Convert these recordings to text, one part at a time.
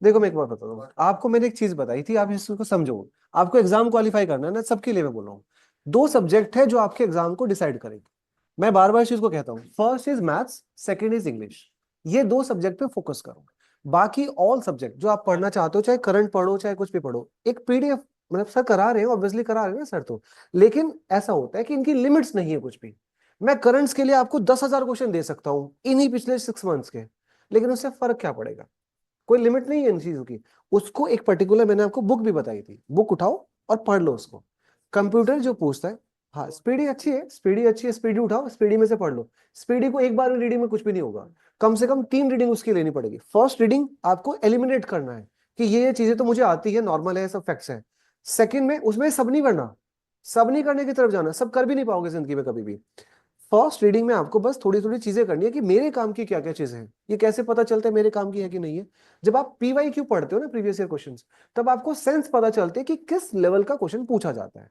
देखो मैं एक बात बताता हूँ आपको, मैंने एक चीज बताई थी, आप इसको समझो। आपको एग्जाम क्वालिफाई करना है ना, सबके लिए मैं बोल रहा हूँ। दो सब्जेक्ट है जो आपके एग्जाम को डिसाइड करेंगे। मैं बार बार इस चीज को कहता हूँ, first is maths, second is English. ये दो सब्जेक्ट पे फोकस करो। बाकी ऑल सब्जेक्ट जो आप पढ़ना चाहते हो, चाहे करंट पढ़ो चाहे कुछ भी पढ़ो, एक पीडीएफ, मतलब सर करा रहे हैं, ऑब्वियसली करा रहे हैं ना सर तो। लेकिन ऐसा होता है कि इनकी लिमिट्स नहीं है कुछ भी। मैं करंट्स के लिए आपको 10,000 क्वेश्चन दे सकता हूँ इन्हीं पिछले 6 मंथ्स के, लेकिन उससे फर्क क्या पड़ेगा? कोई लिमिट नहीं है इन चीजों की। उसको एक पर्टिकुलर, मैंने आपको बुक भी बताई थी, बुक उठाओ और पढ़ लो उसको। कंप्यूटर जो पूछता है, हाँ स्पीडी अच्छी है, स्पीडी अच्छी है, स्पीडी उठाओ, स्पीडी में से पढ़ लो। स्पीडी को एक बार में रीडिंग में कुछ भी नहीं होगा, कम से कम 3 रीडिंग उसकी लेनी पड़ेगी। फर्स्ट रीडिंग आपको एलिमिनेट करना है कि ये चीजें तो मुझे आती है, नॉर्मल है, सब फैक्ट्स है। सेकंड में उसमें सब नहीं करना, सब नहीं करने की तरफ जाना, सब कर भी नहीं पाओगे जिंदगी में कभी भी। फर्स्ट रीडिंग में आपको बस थोड़ी थोड़ी चीजें करनी है कि मेरे काम की क्या क्या चीजें हैं, ये कैसे पता चलता है मेरे काम की है कि नहीं है। जब आप पीवाई क्यू पढ़ते हो ना, प्रीवियस ईयर क्वेश्चंस, तब आपको सेंस पता चलते है कि किस लेवल का क्वेश्चन पूछा जाता है।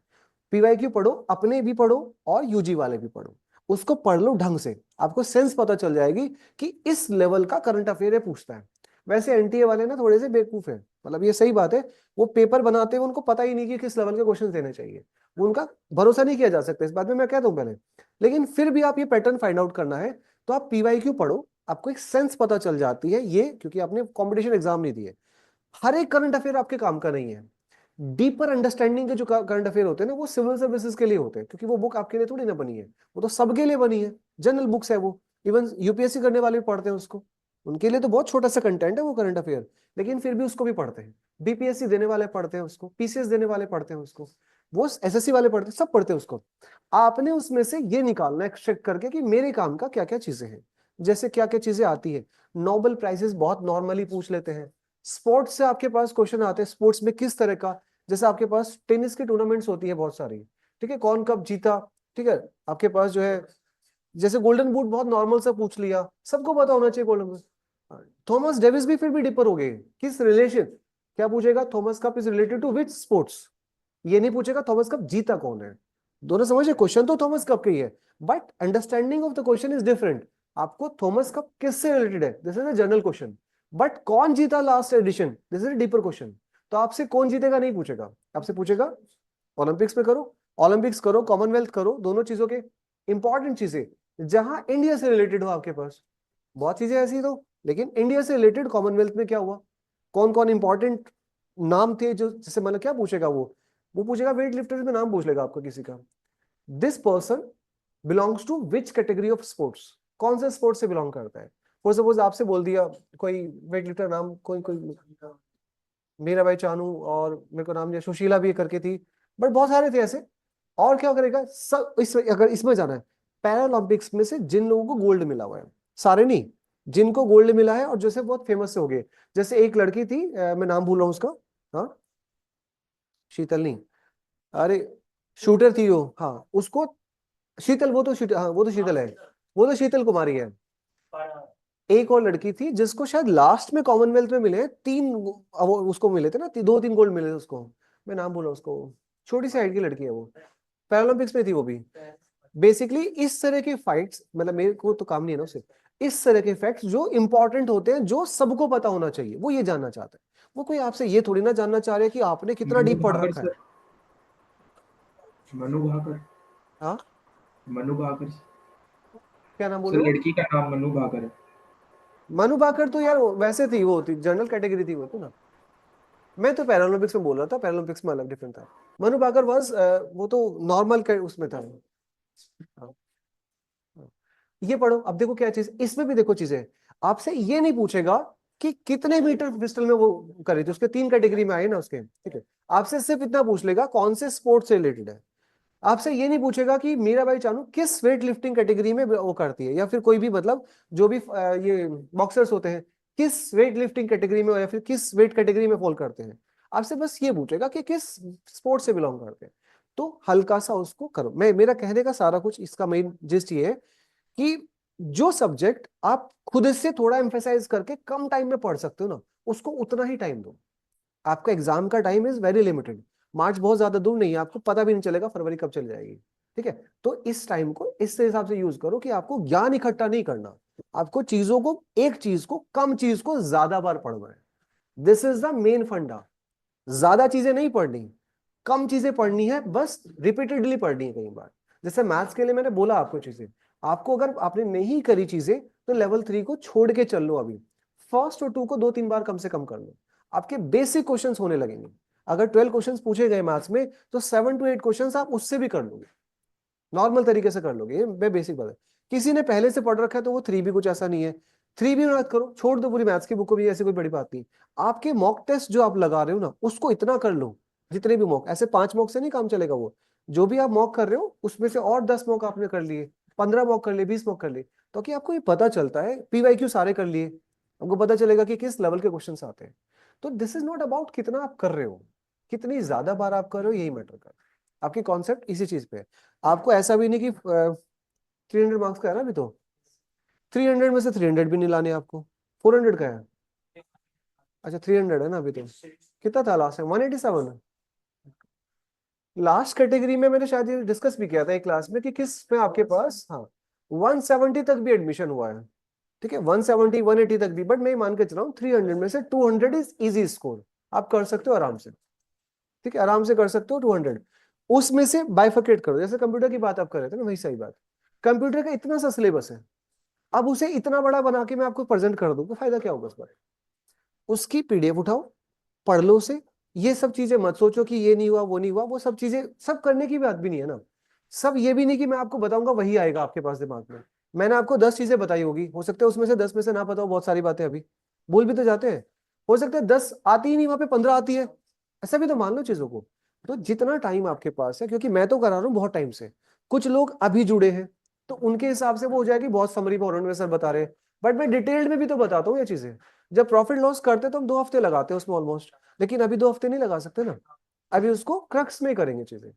पीवाई क्यू पढ़ो, अपने भी पढ़ो और यूजी वाले भी पढ़ो, उसको पढ़ लो ढंग से, आपको सेंस पता चल जाएगी कि इस लेवल का करंट अफेयर है पूछता है। वैसे एनटीए वाले ना थोड़े से बेवकूफ है, मतलब ये सही बात है। वो पेपर बनाते हैं, उनको पता ही नहीं कि किस लेवल के क्वेश्चन देने चाहिए। वो उनका भरोसा नहीं किया जा सकता, इस बात में मैं कहता हूं पहले। लेकिन फिर भी आप ये पैटर्न फाइंड आउट करना है, तो आप पीवाई क्यू पढ़ो, आपको एक सेंस पता चल जाती है ये, क्योंकि आपने कॉम्पिटिशन एग्जाम नहीं दिए। हर एक करंट अफेयर आपके काम का नहीं है। डीपर अंडरस्टैंडिंग के जो करंट अफेयर होते हैं ना, वो सिविल सर्विसेज के लिए होते हैं, क्योंकि वो बुक आपके लिए थोड़ी ना बनी है, वो तो सबके लिए बनी है। जनरल बुक्स है वो, इवन यूपीएससी करने वाले भी पढ़ते हैं उसको। उनके लिए तो बहुत छोटा सा कंटेंट है वो करंट अफेयर, लेकिन फिर भी उसको भी पढ़ते हैं। बीपीएससी देने वाले पढ़ते हैं उसको, पीसीएस देने वाले पढ़ते हैं उसको, वो एसएससी वाले पढ़ते हैं, सब पढ़ते हैं उसको। आपने उसमें से ये निकालना है एक्सट्रैक्ट करके कि मेरे काम का क्या क्या चीजें हैं, जैसे क्या क्या चीजें आती है। नोबेल प्राइजेस बहुत नॉर्मली पूछ लेते हैं। स्पोर्ट्स से आपके पास क्वेश्चन आते हैं, स्पोर्ट्स में किस तरह का, जैसे आपके पास टेनिस की टूर्नामेंट्स होती है बहुत सारी, ठीक है, कौन कब जीता, ठीक है। आपके पास जो है, जैसे गोल्डन बूट बहुत नॉर्मल सा पूछ लिया, सबको पता होना चाहिए गोल्डन बूट। थॉमस डेविस भी फिर भी डिपर हो गए, किस रिलेशन, क्या पूछेगा, Thomas Cup is related to which sports. ये नहीं पूछेगा थॉमस कप जीता कौन है। दोनों समझे, क्वेश्चन तो थॉमस कप का ही है, but understanding of the question is different. आपको थॉमस कप किससे रिलेटेड है, this is a general question. But कौन जीता last addition, this is a deeper question. तो आपसे कौन जीतेगा नहीं पूछेगा, आपसे पूछेगा ओलंपिक्स में करो, ओलंपिक्स करो, कॉमनवेल्थ करो, दोनों चीजों के इंपॉर्टेंट चीजें जहां इंडिया से रिलेटेड हो आपके पास। बहुत चीजें ऐसी तो, लेकिन इंडिया से रिलेटेड कॉमनवेल्थ में क्या हुआ, कौन कौन इंपॉर्टेंट नाम थे, जो जैसे मतलब क्या पूछेगा वो पूछेगा वेट लिफ्टर्स में नाम पूछ लेगा आपको किसी का। This person belongs to which category of sports, कौन से स्पोर्ट्स से बिलोंग करता है। फॉर सपोज आपसे बोल दिया कोई वेट लिफ्टर नाम, कोई कोई मीरा भाई चानू, और मेरे को नाम दिया सुशीला भी करके थी, बट बहुत सारे थे ऐसे। और क्या करेगा सब, अगर इसमें जाना है, पैरालंपिक्स में से जिन लोगों को गोल्ड मिला हुआ है, सारे नहीं, जिनको गोल्ड मिला है और जैसे बहुत फेमस हो गए। जैसे एक लड़की थी, मैं नाम भूल रहा हूँ उसका, हाँ, शीतल नहीं, अरे शूटर थी वो, हाँ उसको, शीतल, वो तो शीतल, हाँ वो तो शीतल है, वो तो शीतल कुमारी है। एक और लड़की थी जिसको शायद लास्ट में कॉमनवेल्थ में मिले 3, उसको मिले थे ना, 2-3 गोल्ड मिले थे उसको। मैं नाम बोला उसको, छोटी सी हाइट की लड़की है वो, पैरालंपिक्स में थी वो भी। बेसिकली इस तरह के फाइट्स, मतलब मेरे को तो काम नहीं है ना उससे, इस तरह के फैक्ट्स जो इंपॉर्टेंट होते हैं, जो सबको पता होना चाहिए, वो ये जानना चाहते हैं। वो कोई आपसे ये थोड़ी ना जानना चाह रहे कि आपने कितना मनु डीप पढ़ भाकर रखा है। सर। मनु भाकर। हाँ, मनु भाकर। क्या नाम बोल सर रहे हो? लड़की का नाम मनु भाकर है। मनु भाकर तो यार वैसे थी, वो थी जनरल कैटेगरी थी वो तो ना। मैं तो पैरालंपिक्स में बोल रहा था, पैरालंपिक्स में अलग डिफरेंट था। मनु भाकर वाज, वो तो नॉर्मल उसमें था। हाँ, हाँ। ये पढ़ो, अब देखो क्या चीज, इसमें भी देखो चीजें। आपसे ये नहीं पूछेगा कि कितने मीटर पिस्टल में वो करे थे, उसके 3 कैटेगरी में आए ना उसके, ठीक है। आपसे सिर्फ इतना पूछ लेगा कौन से स्पोर्ट्स से रिलेटेड है। आपसे ये नहीं पूछेगा कि मीराबाई चानू किस वेट लिफ्टिंग कैटेगरी में वो करती है, या फिर कोई भी, मतलब जो भी ये बॉक्सर्स होते हैं, किस वेट लिफ्टिंग कैटेगरी में या फिर किस वेट कैटेगरी में फॉल करते हैं। आपसे बस ये पूछेगा कि किस स्पोर्ट से बिलोंग करते हैं। तो हल्का सा उसको करो। मेरा कहने का सारा कुछ, इसका मेन जिस्ट ये है कि जो सब्जेक्ट आप खुद से थोड़ा एम्फेसाइज करके कम टाइम में पढ़ सकते हो ना, उसको उतना ही टाइम दो। आपका एग्जाम का टाइम इज वेरी लिमिटेड, मार्च बहुत ज्यादा दूर नहीं है, आपको पता भी नहीं चलेगा फरवरी कब चल जाएगी, ठीक है। तो इस टाइम को इस हिसाब से यूज करो कि आपको ज्ञान इकट्ठा नहीं करना, आपको चीजों को, एक चीज को, कम चीज को ज्यादा बार पढ़ना है। दिस इज द मेन फंडा। ज्यादा चीजें नहीं पढ़नी, कम चीजें पढ़नी है, बस रिपीटेडली पढ़नी है कई बार। जैसे मैथ्स के लिए मैंने बोला आपको चीजें, आपको अगर आपने नहीं करी चीजें तो लेवल 3 को छोड़ के चल लो। अभी फर्स्ट और 2 को 2-3 बार कम से कम कर लो, आपके बेसिक क्वेश्चंस होने लगेंगे। अगर 12 क्वेश्चंस पूछे गए मैथ्स में तो 7 to 8 क्वेश्चंस आप उससे भी कर लोगे, नॉर्मल तरीके से कर लोगे। ये मैं बेसिक बात है। किसी ने पहले से पढ़ रखा है तो वो 3 भी कुछ ऐसा नहीं है, 3 भी मत करो, छोड़ दो पूरी मैथ्स की बुक को भी, ऐसी कोई बड़ी बात नहीं। आपके मॉक टेस्ट जो आप लगा रहे हो ना, उसको इतना कर लो, जितने भी मॉक, ऐसे 5 मॉक से नहीं काम चलेगा। वो जो भी आप मॉक कर रहे हो उसमें से और 10 मॉक आपने कर लिए, 15 मॉक कर लिए, 20 मॉक कर लिए, तो कि आपको ये पता चलता है। पीवाईक्यू सारे कर लिए, आपको पता चलेगा कि किस लेवल के क्वेश्चन आते हैं। तो दिस इज नॉट अबाउट कितना आप कर रहे हो, कितनी ज्यादा बार आप कर रहे हो, यही मैटर करता है। आपकी कॉन्सेप्ट इसी चीज पे है। आपको ऐसा भी नहीं कि 300 मार्क्स का है ना अभी, तो 300 में से 300 भी नहीं लाने आपको। 400 का है, अच्छा 300 है ना अभी तो। कितना था लास्ट में, 187 है। लास्ट कैटेगरी में मैंने शायद ये डिस्कस भी किया था एक क्लास में कि किस में आपके पास, हाँ, 170 तक भी एडमिशन हुआ है। ठीक है, 170 180 तक भी, बट मैं मान के चला हूँ 300 में से 200 इज इजी स्कोर, आप कर सकते हो आराम से। ठीक है, आराम से कर सकते हो 200। उसमें से बाइफरकेट करो, जैसे कंप्यूटर की बात आप कर रहे थे ना, वही सही बात। कंप्यूटर का इतना सा सिलेबस है, अब उसे इतना बड़ा बना के मैं आपको प्रेजेंट कर दूं तो फायदा क्या होगा उस पर। उसकी पीडीएफ उठाओ, पढ़ लो उसे। ये सब चीजें मत सोचो कि ये नहीं हुआ वो नहीं हुआ, वो सब चीजें सब करने की बात भी नहीं है ना। सब ये भी नहीं कि मैं आपको बताऊंगा वही आएगा आपके पास दिमाग में। मैंने आपको 10 चीजें बताई होगी, हो सकता है उसमें से 10 में से ना पता हो बहुत सारी बातें, अभी भूल भी तो जाते हैं। हो सकता है 10 आती ही नहीं, वहां पे 15 आती है, ऐसा भी तो मान लो चीजों को। तो जितना टाइम आपके पास है, क्योंकि मैं तो करा रहा हूँ बहुत टाइम से, कुछ लोग अभी जुड़े हैं, तो उनके हिसाब से वो हो जाएगी बहुत समरी में, और सर बता रहे हैं, बट मैं डिटेल्ड में भी तो बताता हूँ ये चीजें। जब प्रॉफिट लॉस करते तो हम 2 हफ्ते लगाते हैं उसमें ऑलमोस्ट, लेकिन अभी 2 हफ्ते नहीं लगा सकते ना। अभी उसको क्रक्स में करेंगे चीजें,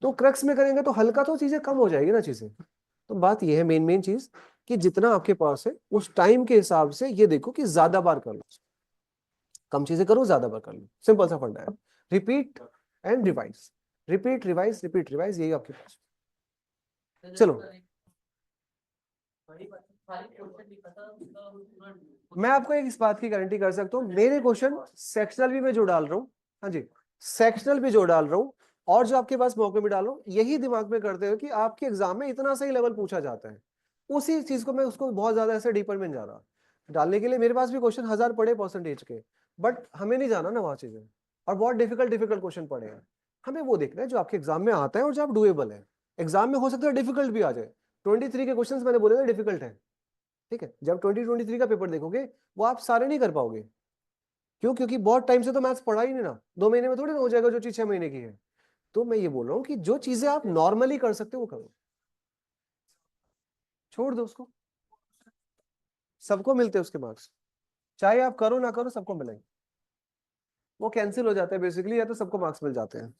तो क्रक्स में करेंगे तो हल्का तो चीजें कम हो जाएगी ना चीजें। तो बात ये है मेन मेन चीज, कि जितना आपके पास है उस टाइम के हिसाब से ये देखो कि ज्यादा बार कर लो, कम चीजें करो ज्यादा बार कर लो, सिंपल सा फंडा है। Repeat and revise, repeat revise repeat revise, यही आपके पास। चलो, मैं आपको एक इस बात की गारंटी कर सकता हूँ, मेरे क्वेश्चन सेक्शनल भी मैं जो डाल रहा हूँ, हाँ जी, सेक्शनल भी जो डाल रहा हूँ और जो आपके पास मौके में डाल रहा हूँ, यही दिमाग में करते हो कि आपके एग्जाम में इतना सही लेवल पूछा जाता है। उसी चीज को मैं उसको बहुत ज्यादा ऐसे डीपर में नहीं जा रहा डालने के लिए। मेरे पास भी क्वेश्चन 1000 पड़े परसेंटेज के, बट हमें नहीं जाना ना वहां चीजें, और बहुत डिफिकल्ट डिफिकल्ट क्वेश्चन पड़े हैं। हमें वो देखना है जो आपके एग्जाम में आता है और जो आप डुएबल है। एग्जाम में हो सकता है डिफिकल्ट भी आ जाए, 23 के क्वेश्चन मैंने बोले ना डिफिकल्ट है। ठीक है, जब 2023 का पेपर देखोगे वो आप सारे नहीं कर पाओगे। क्यों? क्योंकि बहुत टाइम से तो मैथ्स पढ़ा ही नहीं ना, 2 महीने में थोड़ी ना हो जाएगा जो चीज 6 महीने की है। तो मैं ये बोल रहा हूँ कि जो चीजें आप नॉर्मली कर सकते हो वो करो, छोड़ दो उसको। सबको मिलते हैं उसके मार्क्स, चाहे आप करो ना करो सबको मिलेंगे। वो कैंसिल हो जाता है बेसिकली, या तो सबको मार्क्स मिल जाते हैं।